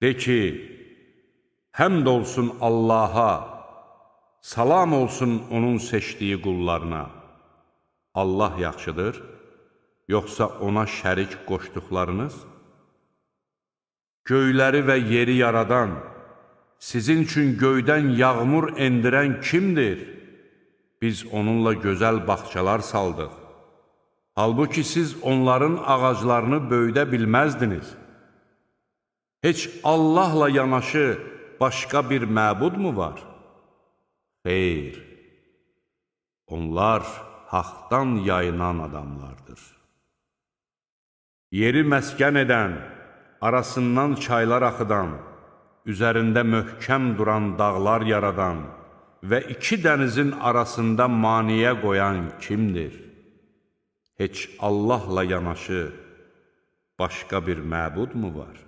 De ki, həmd olsun Allaha, salam olsun onun seçdiyi qullarına. Allah yaxşıdır, yoxsa ona şərik qoşduqlarınız? Göyləri və yeri yaradan, sizin üçün göydən yağmur endirən kimdir? Biz onunla gözəl bağçalar saldıq. Halbuki siz onların ağaclarını böyüdə bilməzdiniz. Heç Allahla yanaşı başqa bir məbud mu var? Xeyr, onlar haqdan yayınan adamlardır. Yeri məskən edən, arasından çaylar axıdan, üzərində möhkəm duran dağlar yaradan və iki dənizin arasında maniyə qoyan kimdir? Heç Allahla yanaşı başqa bir məbud mu var?